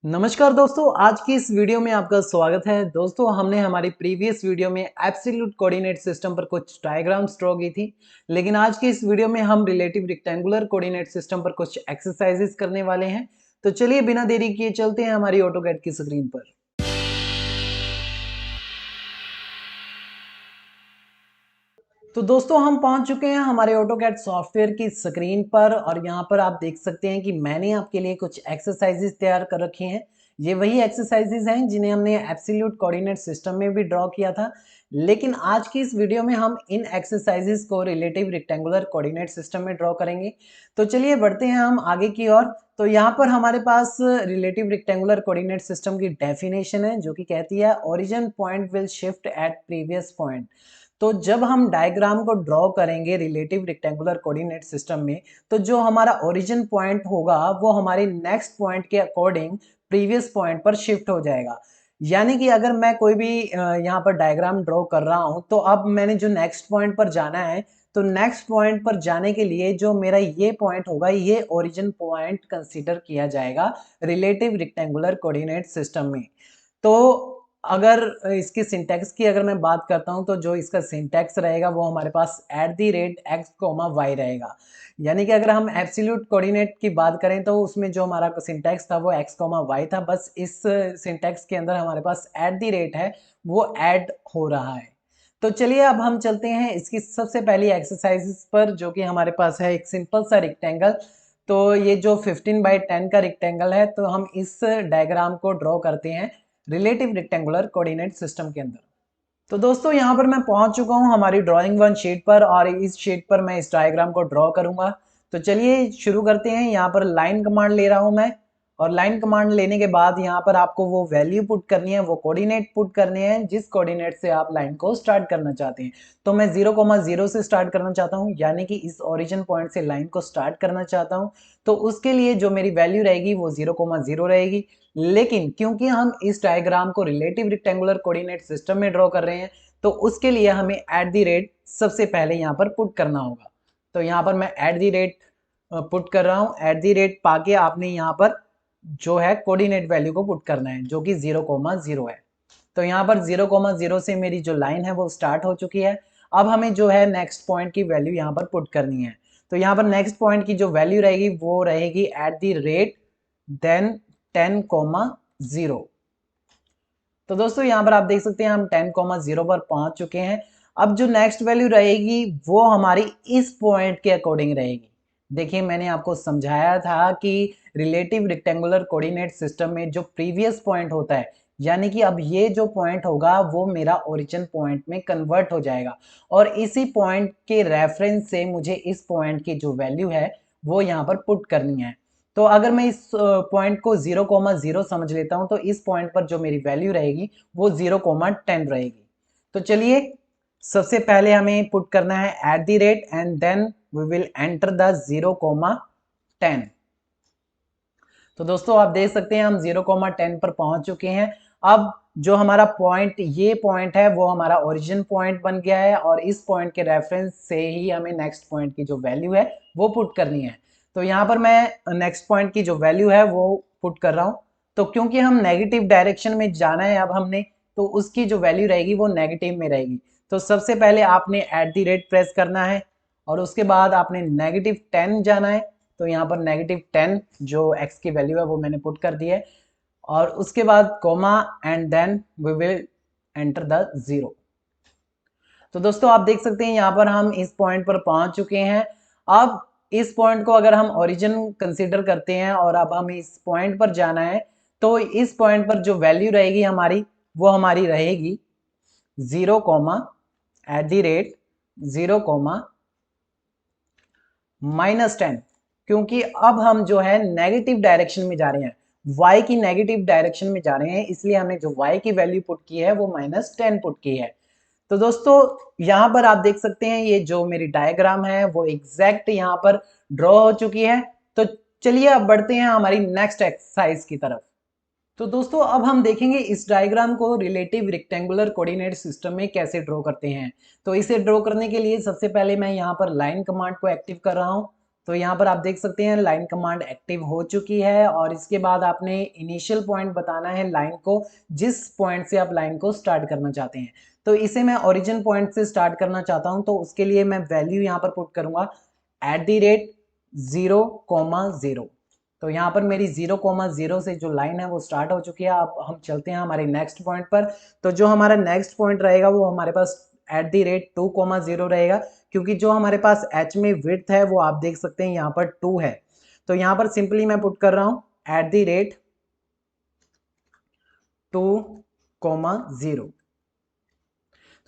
नमस्कार दोस्तों, आज की इस वीडियो में आपका स्वागत है। दोस्तों, हमने हमारी प्रीवियस वीडियो में एब्सोल्यूट कोऑर्डिनेट सिस्टम पर कुछ डायग्राम्स ड्रॉ की थी, लेकिन आज की इस वीडियो में हम रिलेटिव रेक्टेंगुलर कोऑर्डिनेट सिस्टम पर कुछ एक्सरसाइजेस करने वाले हैं। तो चलिए बिना देरी किए चलते हैं हमारी ऑटोकैड की स्क्रीन पर। तो दोस्तों, हम पहुंच चुके हैं हमारे ऑटोकैड सॉफ्टवेयर की स्क्रीन पर और यहाँ पर आप देख सकते हैं कि मैंने आपके लिए कुछ एक्सरसाइजेस तैयार कर रखे हैं। ये वही एक्सरसाइजेस हैं जिन्हें हमने एब्सोल्यूट कोऑर्डिनेट सिस्टम में भी ड्रॉ किया था, लेकिन आज की इस वीडियो में हम इन एक्सरसाइजेस को रिलेटिव रेक्टेंगुलर कोऑर्डिनेट सिस्टम में ड्रॉ करेंगे। तो चलिए बढ़ते हैं हम आगे की ओर। तो यहाँ पर हमारे पास रिलेटिव रेक्टेंगुलर कोऑर्डिनेट सिस्टम की डेफिनेशन है, जो कि कहती है origin point will shift at previous point. तो जब हम डायग्राम को ड्रॉ करेंगे रिलेटिव रेक्टेंगुलर कोऑर्डिनेट सिस्टम में, तो जो हमारा ओरिजिन पॉइंट होगा वो हमारे नेक्स्ट पॉइंट के अकॉर्डिंग प्रीवियस पॉइंट पर शिफ्ट हो जाएगा। यानी कि अगर मैं कोई भी यहाँ पर डायग्राम ड्रॉ कर रहा हूँ, तो अब मैंने जो नेक्स्ट पॉइंट पर जाना है, तो नेक्स्ट पॉइंट पर जाने के लिए जो मेरा ये पॉइंट होगा, ये ओरिजिन पॉइंट कंसीडर किया जाएगा रिलेटिव रेक्टेंगुलर कोऑर्डिनेट सिस्टम में। तो अगर इसकी सिंटैक्स की अगर मैं बात करता हूं, तो जो इसका सिंटैक्स रहेगा वो हमारे पास @x, y रहेगा। यानी कि अगर हम एब्सोल्यूट कोऑर्डिनेट की बात करें तो उसमें जो हमारा सिंटैक्स था वो x, y था। बस इस सिंटैक्स के अंदर हमारे पास है, वो ऐड हो रहा है। तो चलिए अब हम चलते हैं इसकी सबसे पहली एक्सरसाइज पर, जो कि हमारे पास है एक सिंपल सा रेक्टेंगल। तो ये जो 15/10 का रेक्टेंगल है, तो हम इस डायग्राम को ड्रॉ करते हैं रिलेटिव रेक्टेंगुलर कोऑर्डिनेट सिस्टम के अंदर। तो दोस्तों, यहाँ पर मैं पहुंच चुका हूँ हमारी ड्राइंग वन शीट पर और इस शीट पर मैं इस डायग्राम को ड्रॉ करूंगा। तो चलिए शुरू करते हैं। यहाँ पर लाइन कमांड ले रहा हूं मैं, और लाइन कमांड लेने के बाद यहाँ पर आपको वो वैल्यू पुट करनी है, वो कोऑर्डिनेट पुट करने हैं जिस कोऑर्डिनेट से आप लाइन को स्टार्ट करना चाहते हैं। तो मैं 0,0 से स्टार्ट करना चाहता हूँ, यानी कि इस ओरिजिन पॉइंट से लाइन को स्टार्ट करना चाहता हूँ। तो उसके लिए जो मेरी वैल्यू रहेगी वो 0,0 रहेगी। लेकिन क्योंकि हम इस डायग्राम को रिलेटिव रेक्टेंगुलर कोऑर्डिनेट सिस्टम में ड्रॉ कर रहे हैं, तो उसके लिए हमें सबसे पहले यहाँ पर पुट करना होगा। तो यहाँ पर मैं पुट कर रहा हूँ। पाके आपने यहाँ पर जो है कोऑर्डिनेट वैल्यू को पुट करना है, जो कि 0,0 है। तो यहाँ पर 0,0 से मेरी जो लाइन है वो स्टार्ट हो चुकी है। अब हमें जो है नेक्स्ट पॉइंट की वैल्यू यहाँ पर पुट करनी है। तो यहाँ पर नेक्स्ट पॉइंट की जो वैल्यू रहेगी वो रहेगी देन 10,0। तो दोस्तों, यहाँ पर आप देख सकते हैं हम 10,0 पर पहुंच चुके हैं। अब जो नेक्स्ट वैल्यू रहेगी वो हमारी इस पॉइंट के अकॉर्डिंग रहेगी। देखिए, मैंने आपको समझाया था कि रिलेटिव रेक्टेंगुलर कोऑर्डिनेट सिस्टम में जो प्रीवियस पॉइंट होता है, यानी कि अब ये जो पॉइंट होगा वो मेरा ओरिजिन पॉइंट में कन्वर्ट हो जाएगा, और इसी पॉइंट के रेफरेंस से मुझे इस पॉइंट की जो वैल्यू है वो यहाँ पर पुट करनी है। तो अगर मैं इस पॉइंट को 0,0 समझ लेता हूं, तो इस पॉइंट पर जो मेरी वैल्यू रहेगी वो 0,10 रहेगी। तो चलिए, सबसे पहले हमें पुट करना है and then we will enter the 0,10। तो दोस्तों, आप देख सकते हैं हम 0,10 पर पहुंच चुके हैं। अब जो हमारा पॉइंट, ये पॉइंट है, वो हमारा ओरिजिन पॉइंट बन गया है, और इस पॉइंट के रेफरेंस से ही हमें नेक्स्ट पॉइंट की जो वैल्यू है वो पुट करनी है। तो यहाँ पर मैं नेक्स्ट पॉइंट की जो वैल्यू है वो पुट कर रहा हूँ। तो क्योंकि हम नेगेटिव डायरेक्शन में जाना है अब हमने, तो उसकी जो वैल्यू रहेगी वो नेगेटिव में रहेगी। तो सबसे पहले आपने प्रेस करना है, और उसके बाद आपने -10 जाना है। तो यहाँ पर -10 जो x की वैल्यू है वो मैंने पुट कर दी है, और उसके बाद comma and then we will enter the 0। तो दोस्तों, आप देख सकते हैं यहाँ पर हम इस पॉइंट पर पहुंच चुके हैं। अब इस पॉइंट को अगर हम ओरिजिन कंसीडर करते हैं और अब हमें इस पॉइंट पर जाना है, तो इस पॉइंट पर जो वैल्यू रहेगी हमारी, वो हमारी रहेगी 0, -10, क्योंकि अब हम जो है नेगेटिव डायरेक्शन में जा रहे हैं, y की नेगेटिव डायरेक्शन में जा रहे हैं, इसलिए हमने जो y की वैल्यू पुट की है वो -10 पुट की है। तो दोस्तों, यहाँ पर आप देख सकते हैं ये जो मेरी डायग्राम है वो एग्जैक्ट यहाँ पर ड्रॉ हो चुकी है। तो चलिए अब बढ़ते हैं हमारी नेक्स्ट एक्सरसाइज की तरफ। तो दोस्तों, अब हम देखेंगे इस डायग्राम को रिलेटिव रेक्टेंगुलर कोऑर्डिनेट सिस्टम में कैसे ड्रॉ करते हैं। तो इसे ड्रॉ करने के लिए सबसे पहले मैं यहाँ पर लाइन कमांड को एक्टिव कर रहा हूँ। तो यहाँ पर आप देख सकते हैं लाइन कमांड एक्टिव हो चुकी है और इसके बाद आपने इनिशियल पॉइंट बताना है लाइन को, जिस पॉइंट से आप लाइन को स्टार्ट करना चाहते हैं। तो इसे मैं ओरिजिन पॉइंट से स्टार्ट करना चाहता हूं, तो उसके लिए मैं वैल्यू यहाँ पर पुट करूंगा @0,0। तो यहाँ पर मेरी 0,0 से जो लाइन है वो स्टार्ट हो चुकी है। अब हम चलते हैं हमारे नेक्स्ट पॉइंट पर। तो जो हमारा नेक्स्ट पॉइंट रहेगा वो हमारे पास @2,0 रहेगा, क्योंकि जो हमारे पास h में विड्थ है वो आप देख सकते हैं यहाँ पर 2 है। तो यहाँ पर सिंपली मैं पुट कर रहा हूँ @2,0।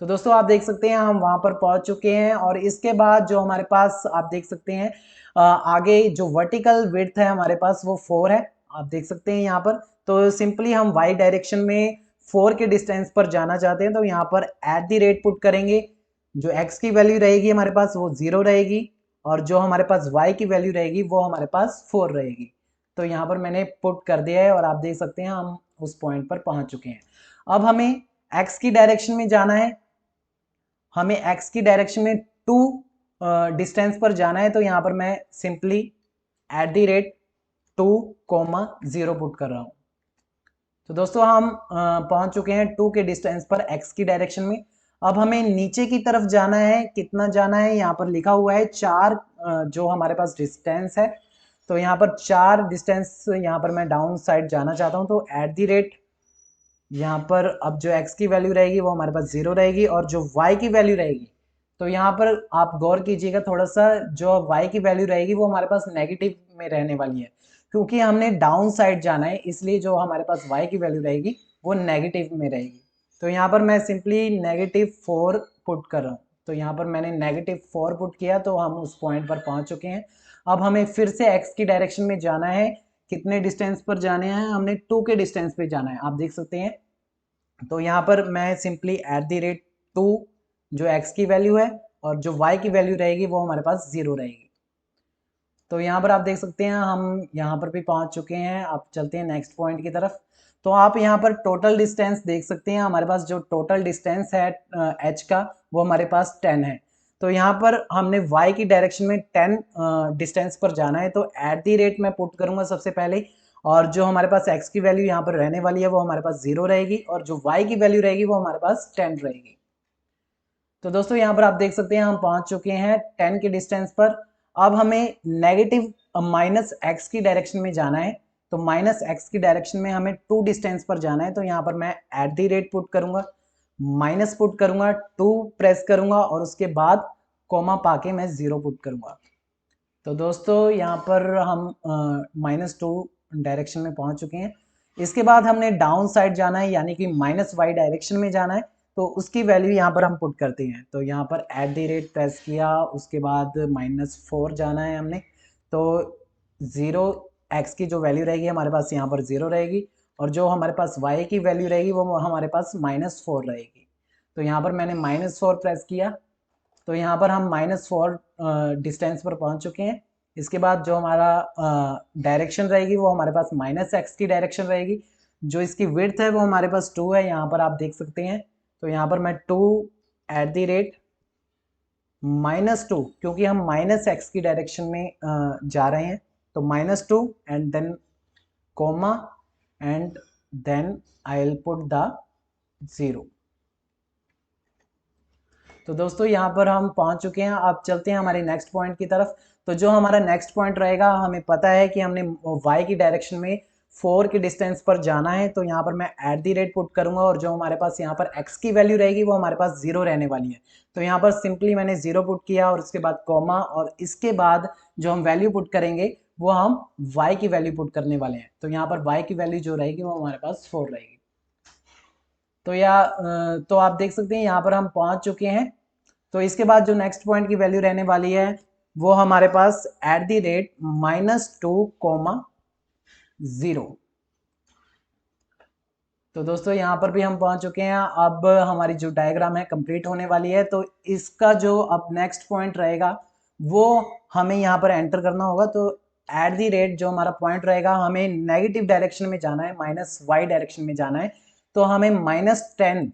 तो दोस्तों आप देख सकते हैं हम वहां पर पहुंच चुके हैं और इसके बाद जो हमारे पास आप देख सकते हैं आगे जो वर्टिकल विड्थ है हमारे पास वो 4 है, आप देख सकते हैं यहाँ पर। तो सिंपली हम y डायरेक्शन में 4 के डिस्टेंस पर जाना चाहते हैं, तो यहाँ पर पुट करेंगे। जो x की वैल्यू रहेगी हमारे पास वो 0 रहेगी और जो हमारे पास y की वैल्यू रहेगी वो हमारे पास 4 रहेगी। तो यहाँ पर मैंने पुट कर दिया है और आप देख सकते हैं हम उस पॉइंट पर पहुंच चुके हैं। अब हमें x की डायरेक्शन में जाना है, हमें x की डायरेक्शन में 2 डिस्टेंस पर जाना है। तो यहाँ पर मैं सिंपली @2,0 पुट कर रहा हूँ। तो दोस्तों हम पहुंच चुके हैं 2 के डिस्टेंस पर x की डायरेक्शन में। अब हमें नीचे की तरफ जाना है, कितना जाना है यहाँ पर लिखा हुआ है 4 जो हमारे पास डिस्टेंस है। तो यहाँ पर 4 डिस्टेंस यहाँ पर मैं डाउन साइड जाना चाहता हूँ। तो यहाँ पर अब जो x की वैल्यू रहेगी वो हमारे पास 0 रहेगी और जो y की वैल्यू रहेगी, तो यहाँ पर आप गौर कीजिएगा थोड़ा सा, जो y की वैल्यू रहेगी वो हमारे पास नेगेटिव में रहने वाली है, क्योंकि हमने डाउन साइड जाना है, इसलिए जो हमारे पास y की वैल्यू रहेगी वो नेगेटिव में रहेगी। तो यहाँ पर मैं सिंपली -4 पुट कर रहा हूँ। तो यहाँ पर मैंने -4 पुट किया, तो हम उस पॉइंट पर पहुंच चुके हैं। अब हमें फिर से x की डायरेक्शन में जाना है, कितने डिस्टेंस पर जाने हैं, हमने 2 के डिस्टेंस पे जाना है, आप देख सकते हैं। तो यहाँ पर मैं सिंपली @2 जो x की वैल्यू है और जो y की वैल्यू रहेगी वो हमारे पास 0 रहेगी। तो यहाँ पर आप देख सकते हैं हम यहाँ पर भी पहुंच चुके हैं। अब चलते हैं नेक्स्ट पॉइंट की तरफ। तो आप यहाँ पर टोटल डिस्टेंस देख सकते हैं, हमारे पास जो टोटल डिस्टेंस है h का वो हमारे पास 10 है। तो यहाँ पर हमने y की डायरेक्शन में 10 डिस्टेंस पर जाना है। तो मैं पुट करूंगा सबसे पहले, और जो हमारे पास x की वैल्यू यहाँ पर रहने वाली है वो हमारे पास 0 रहेगी और जो y की वैल्यू रहेगी वो हमारे पास 10 रहेगी। तो दोस्तों यहाँ पर आप देख सकते हैं हम पहुंच चुके हैं 10 के डिस्टेंस पर। अब हमें नेगेटिव -x की डायरेक्शन में जाना है। तो -x की डायरेक्शन में हमें 2 डिस्टेंस पर जाना है। तो यहाँ पर मैं पुट करूंगा, माइनस पुट करूंगा, 2 प्रेस करूंगा और उसके बाद कॉमा पाके मैं 0 पुट करूंगा। तो दोस्तों यहाँ पर हम -2 डायरेक्शन में पहुंच चुके हैं। इसके बाद हमने डाउन साइड जाना है, यानी कि -y डायरेक्शन में जाना है। तो उसकी वैल्यू यहाँ पर हम पुट करते हैं। तो यहाँ पर प्रेस किया, उसके बाद -4 जाना है हमने। तो 0x की जो वैल्यू रहेगी हमारे पास यहाँ पर 0 रहेगी और जो हमारे पास y की वैल्यू रहेगी वो हमारे पास -4 रहेगी। तो यहाँ पर मैंने -4 प्रेस किया। तो यहाँ पर हम -4 डिस्टेंस पर पहुँच चुके हैं। इसके बाद जो हमारा डायरेक्शन रहेगी वो हमारे पास -x की डायरेक्शन रहेगी। जो इसकी विड्थ है वो हमारे पास 2 है, यहाँ पर आप देख सकते हैं। तो यहाँ पर मैं 2 -2, क्योंकि हम -x की डायरेक्शन में जा रहे हैं, तो -2 and then comma and then I will put the 0। तो दोस्तों यहाँ पर हम पहुंच चुके हैं। अब चलते हैं हमारे नेक्स्ट पॉइंट की तरफ। तो जो हमारा नेक्स्ट पॉइंट रहेगा, हमें पता है कि हमने y की डायरेक्शन में 4 के डिस्टेंस पर जाना है। तो यहाँ पर मैं पुट करूंगा और जो हमारे पास यहाँ पर x की वैल्यू रहेगी वो हमारे पास 0 रहने वाली है। तो यहाँ पर सिंपली मैंने 0 पुट किया और उसके बाद कॉमा, और इसके बाद जो हम वैल्यू पुट करेंगे वो हम y की वैल्यू पुट करने वाले हैं। तो यहाँ पर y की वैल्यू जो रहेगी वो हमारे पास 4 रहेगी। तो आप देख सकते हैं यहाँ पर हम पहुंच चुके हैं। तो इसके बाद जो नेक्स्ट पॉइंट की वैल्यू रहने वाली है वो हमारे पास -2,0। तो दोस्तों यहाँ पर भी हम पहुंच चुके हैं। अब हमारी जो डायग्राम है कंप्लीट होने वाली है। तो इसका जो अब नेक्स्ट पॉइंट रहेगा वो हमें यहाँ पर एंटर करना होगा। तो जो हमारा पॉइंट रहेगा, हमें नेगेटिव डायरेक्शन में जाना है, -y डायरेक्शन में जाना है। तो हमें -10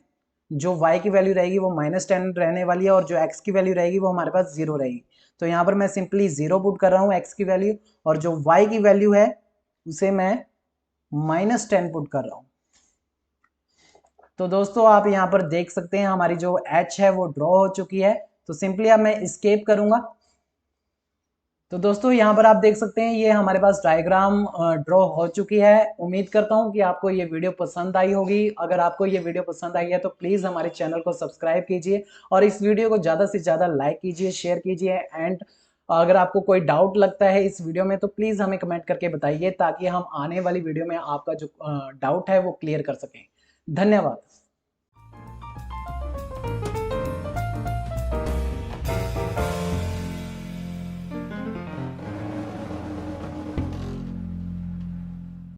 जो y की वैल्यू रहेगी वो -10 रहने वाली है और जो x की वैल्यू रहेगी वो हमारे पास 0 रहेगी। तो यहाँ पर मैं सिंपली 0 पुट कर रहा हूँ x की वैल्यू, और जो y की वैल्यू है उसे मैं -10 पुट कर रहा हूँ। तो दोस्तों आप यहाँ पर देख सकते हैं हमारी जो h है वो ड्रॉ हो चुकी है। तो सिंपली अब मैं एस्केप करूंगा। तो दोस्तों यहाँ पर आप देख सकते हैं ये हमारे पास डायग्राम ड्रॉ हो चुकी है। उम्मीद करता हूँ कि आपको ये वीडियो पसंद आई होगी। अगर आपको ये वीडियो पसंद आई है तो प्लीज़ हमारे चैनल को सब्सक्राइब कीजिए और इस वीडियो को ज़्यादा से ज़्यादा लाइक कीजिए, शेयर कीजिए। एंड अगर आपको कोई डाउट लगता है इस वीडियो में तो प्लीज़ हमें कमेंट करके बताइए, ताकि हम आने वाली वीडियो में आपका जो डाउट है वो क्लियर कर सकें। धन्यवाद।